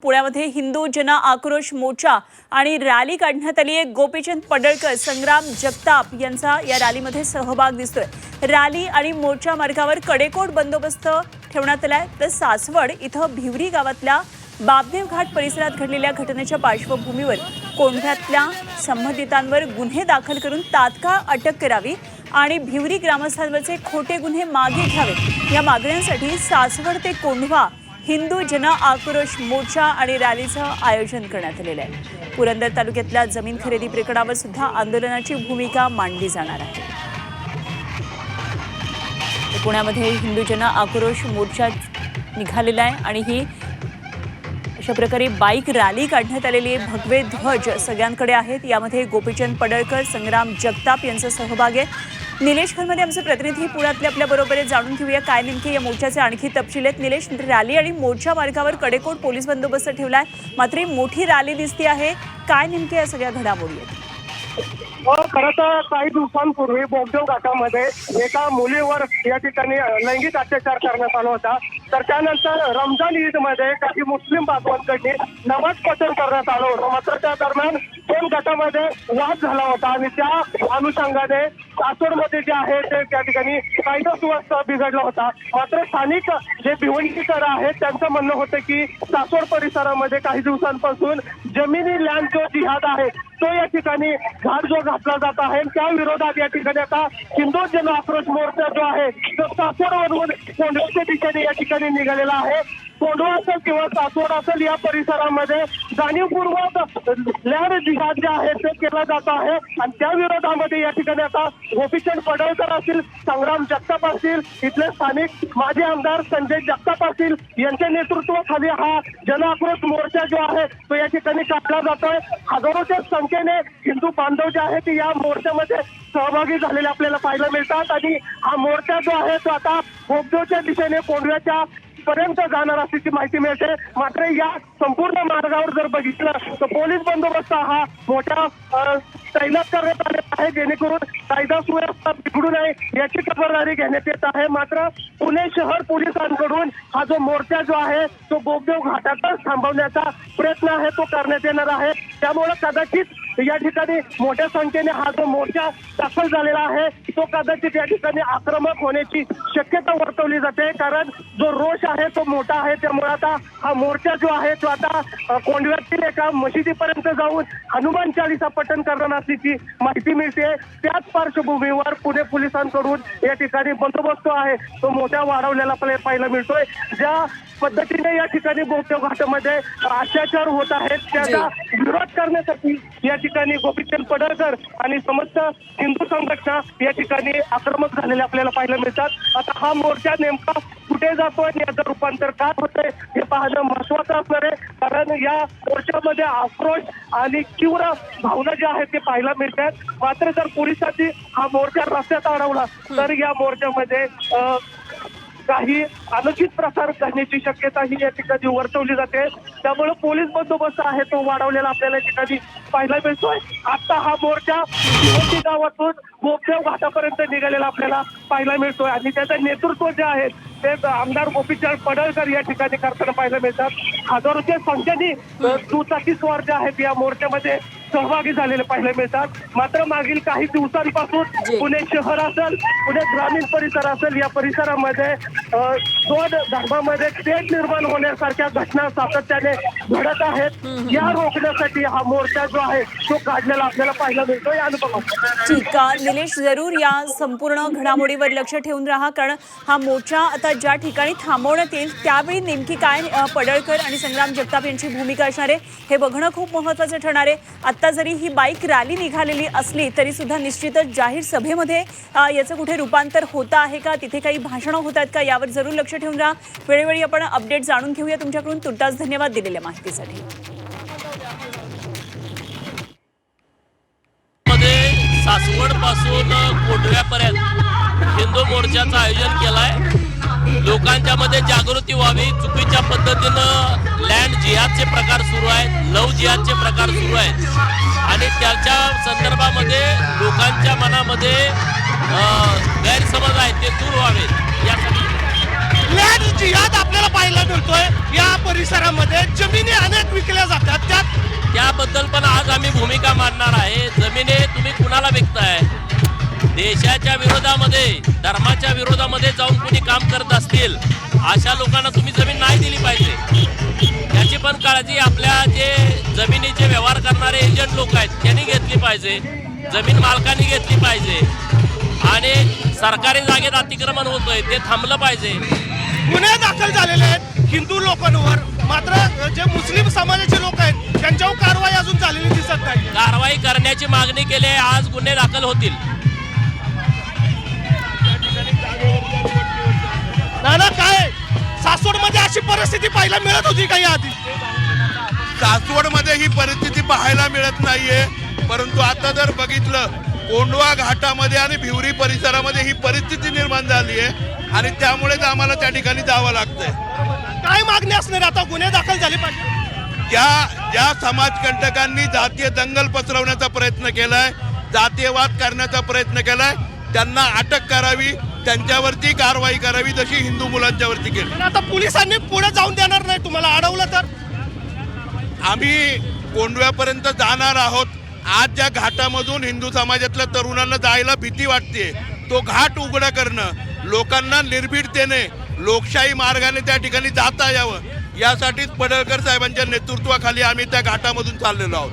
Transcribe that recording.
पुण्यामध्ये हिंदू जन आक्रोश मोर्चा आणि रॅली काढण्यात आली आहे। गोपीचंद पडळकर, संग्राम जगताप यांचा या रॅलीमध्ये सहभाग दिसतोय। रॅली आणि मोर्चा मार्गावर कडेकोट बंदोबस्त ठेवण्यात आलाय। तर सासवड इथं भिवरी गावातल्या बाबदेव घाट परिसरात घडलेल्या घटनेच्या पार्श्वभूमीवर कोंढव्यातल्या संबंधितांवर गुन्हे दाखल करून तात्काळ अटक करावी आणि भिवरी ग्रामस्थांवरचे खोटे गुन्हे मागे घ्यावेत या मागण्यांसाठी सासवड ते कोंढवा हिंदू जन आक्रोश मोर्चा आणि रॅलीचं आयोजन करण्यात आलेलं आहे। पुरंदर तालुक्यातल्या जमीन खरेदी प्रकरणावर सुद्धा आंदोलनाची भूमिका मांडली जाणार आहे। पुण्यामध्ये हिंदू जन आक्रोश मोर्चा निघालेला आहे आणि ही अशा प्रकारे बाईक रॅली काढण्यात आलेली आहे। भगवे ध्वज सगळ्यांकडे आहेत। यामध्ये गोपीचंद पडळकर, संग्राम जगताप यांचा सहभाग आहे। निलेश खरमध्ये आमचे प्रतिनिधी पुण्यातले आपल्या बरोबर जाणून घेऊया काय नेमके या मोर्चाचे आणखी तपशील आहेत। निलेश, रॅली आणि मोर्चा मार्गावर कडेकोट पोलीस बंदोबस्त ठेवलाय, मात्र मोठी रॅली दिसते आहे, काय नेमके या सगळ्या घडामोडी आहेत? खरं तर काही दिवसांपूर्वी बोगदेव घाटामध्ये एका मुलीवर या ठिकाणी लैंगिक अत्याचार करण्यात आला होता। तर त्यानंतर रमजान ईदमध्ये काही मुस्लिम बांधवांकडे नमाज पठण करण्यात आलं होतं। मात्र त्या दरम्यान दोन गटामध्ये वाद झाला होता आणि त्या अनुषंगाने सासवडमध्ये जे आहे ते त्या ठिकाणी कायदा सुव्यवस्था बिघडला होता। मात्र स्थानिक जे भिवंडीकर आहेत त्यांचं म्हणणं होतं की सासवड परिसरामध्ये काही दिवसांपासून जमिनी लँड जो जिहाद आहे तो या ठिकाणी घाट जो घातला जात आहे त्या विरोधात या ठिकाणी आता हिंदू जन आक्रोश मोर्चा जो आहे तो सासवडवरून कोंढव्याच्या दिशेने या ठिकाणी निघालेला आहे। कोंढवा असेल किंवा सासवड असेल या परिसरामध्ये जाणीवपूर्वक लँड जिहाद जे आहे ते केला जात आहे आणि त्या विरोधामध्ये या ठिकाणी आता गोपीचंद पडळकर असतील, संग्राम जगताप असतील, इथले स्थानिक माजी आमदार संजय जगताप असतील यांच्या नेतृत्वाखाली हा जन आक्रोश मोर्चा जो आहे तो या ठिकाणी काढला जातोय। हजारोच्या संख्येने हिंदू बांधव जे आहेत या मोर्चामध्ये सहभागी झालेले आपल्याला पाहायला मिळतात आणि हा मोर्चा जो आहे तो आता बोगदेवच्या दिशेने कोंढव्याच्या पर्यंत जाणार असल्याची माहिती मिळते। मात्र या संपूर्ण मार्गावर जर बघितलं तर पोलीस बंदोबस्त हा मोठा तैनात करण्यात आलेला आहे जेणेकरून कायदा सुव्यवस्था बिघडू नये याची खबरदारी घेण्यात येत आहे। मात्र पुणे शहर पोलिसांकडून हा जो मोर्चा जो आहे तो बोगदेव घाटातच थांबवण्याचा प्रयत्न आहे तो करण्यात येणार आहे। त्यामुळे कदाचित या ठिकाणी मोठ्या संख्येने हा जो मोर्चा दाखल झालेला आहे तो कदाचित या ठिकाणी आक्रमक होण्याची शक्यता वर्तवली जाते, कारण जो रोष आहे तो मोठा आहे। त्यामुळे आता हा मोर्चा जो आहे तो आता कोंढव्यातील एका मशिदीपर्यंत जाऊन हनुमान चालीसा पठण करणार असल्याची माहिती मिळते। त्याच पार्श्वभूमीवर पुणे पोलिसांकडून या ठिकाणी बंदोबस्त आहे तो मोठा वाढवलेला आपल्याला पाहायला मिळतोय। ज्या पद्धतीने या ठिकाणी बोगदेव घाटामध्ये अत्याचार होत आहेत त्याचा विरोध करण्यासाठी या ठिकाणी गोपीचंद पडळकर आणि समस्त हिंदू संघटना या ठिकाणी आक्रमक झालेले आपल्याला पाहायला मिळतात। आता हा मोर्चा नेमका कुठे जातोय आणि याचं रूपांतर काय होतंय हे पाहणं महत्वाचं असणार आहे, कारण या मोर्चामध्ये आक्रोश आणि तीव्र भावना ज्या आहेत ते पाहायला मिळतात। मात्र जर पोलिसांनी हा मोर्चा रस्त्यात अडवला तर या मोर्चामध्ये काही अनुचित प्रकार करण्याची शक्यता ही या ठिकाणी वर्तवली जाते। त्यामुळे पोलीस बंदोबस्त आहे तो वाढवलेला आपल्याला या ठिकाणी पाहायला मिळतोय। आता हा मोर्चा भिवंडी गावातून बोगदेव घाटापर्यंत निघालेला आपल्याला पाहायला मिळतोय आणि त्याचं नेतृत्व जे आहे ते आमदार गोपीचंद पडळकर या ठिकाणी करताना पाहायला मिळतात। हजारोच्या संख्येने दुचाकी स्वार जे आहेत या मोर्चामध्ये सहभागी झालेले पाहायला मिळतात। मात्र मागील काही दिवसांपासून पुणे शहर असेल, पुणे ग्रामीण परिसर असेल या परिसरामध्ये दोन धर्मामध्ये तेढ निर्माण होण्यासारख्या घटना सातत्याने घडत आहेत। या रोखण्यासाठी हा मोर्चा जो आहे तो काढलेला आपल्याला पाहायला मिळतो। या अनुभवात ठीक आहे निलेश, जरूर या संपूर्ण घडामोडीवर लक्ष ठेवून राहा, कारण हा मोर्चा आता ज्या ठिकाणी थांबवण्यात येईल त्यावेळी नेमकी काय पडळकर आणि संग्राम जगताप यांची भूमिका असणार आहे हे बघणं खूप महत्त्वाचं ठरणार आहे। आता जरी ही बाईक रॅली निघालेली असली तरी सुद्धा निश्चितच जाहीर सभेमध्ये याचं कुठे रूपांतर होतं आहे का, तिथे काही भाषणं होत आहेत का, यावर जरूर लक्ष ठेवून राहा। वेळोवेळी आपण अपडेट जाणून घेऊया तुमच्याकडून। तुर्तास धन्यवाद दिलेल्या माहितीसाठी। सासवड पासून कोंढव्यापर्यंत हिंदू मोर्चाचं आयोजन केलंय। लोकांच्या मध्ये जागृती व्हावी। चुकीच्या पद्धतीनं लँड जिहादचे प्रकार सुरू आहेत, लव जिहादचे प्रकार सुरू आहेत आणि त्याच्या संदर्भामध्ये लोकांच्या मनामध्ये गैरसमज आहेत ते दूर व्हावेत यासाठी लँड जिहाद आपल्याला पाहायला मिळतोय या परिसरामध्ये. जमिनी अनेक विकल्या जातात, त्याबद्दल पण आज आम्ही भूमिका मांडणार आहे. जमिनी तुम्ही कुणाला विकताय? देशाच्या विरोधामध्ये, धर्माच्या विरोधामध्ये जाऊन कुणी काम करत असतील अशा लोकांना तुम्ही जमीन नाही दिली पाहिजे. याची पण काळजी आपल्या जे जमिनीचे व्यवहार करणारे एजंट लोक आहेत त्यांनी घेतली पाहिजे, जमीन मालकांनी घेतली पाहिजे. आणि सरकारी जागेत अतिक्रमण होतोय ते थांबलं पाहिजे. गुन्हे दाखल झालेले आहेत हिंदू लोकांवर, मात्र जे मुस्लिम समाजाचे लोक आहेत त्यांच्यावर कारवाई अजून झालेली दिसत नाही. कारवाई करण्याची मागणी केली आहे. आज गुन्हे दाखल होतील. नाना, काय सासवडमध्ये अशी परिस्थिती पाहायला मिळत होती काही आधी? सासवडमध्ये ही परिस्थिती पाहायला मिळत नाहीये, परंतु आता जर बघितलं कोंढवा घाटामध्ये आणि भिवरी परिसरामध्ये ही परिस्थिती निर्माण झाली आहे आणि त्यामुळेच आम्हाला त्या ठिकाणी जावं लागतंय. काय मागणी असणार आता? गुन्हे दाखल झाले पाहिजे. ज्या समाजकंटकांनी जातीय दंगल पसरवण्याचा प्रयत्न केलाय, जातीयवाद करण्याचा प्रयत्न केलाय, त्यांना अटक करावी, त्यांच्यावरती कारवाई करावी जशी हिंदू मुलांच्यावरती केली. पण आता पोलिसांनी पुढे जाऊन देणार नाही तुम्हाला अडवलं तर? आम्ही कोंढव्यापर्यंत जाणार आहोत. आज ज्या घाटामधून हिंदू समाजातल्या तरुणांना जायला भीती वाटते, तो घाट उघडा करणं, लोकांना निर्भीडतेने लोकशाही मार्गाने त्या ठिकाणी जाता यावं, यासाठीच पडळकर साहेबांच्या नेतृत्वाखाली आम्ही त्या घाटामधून चाललेलो आहोत.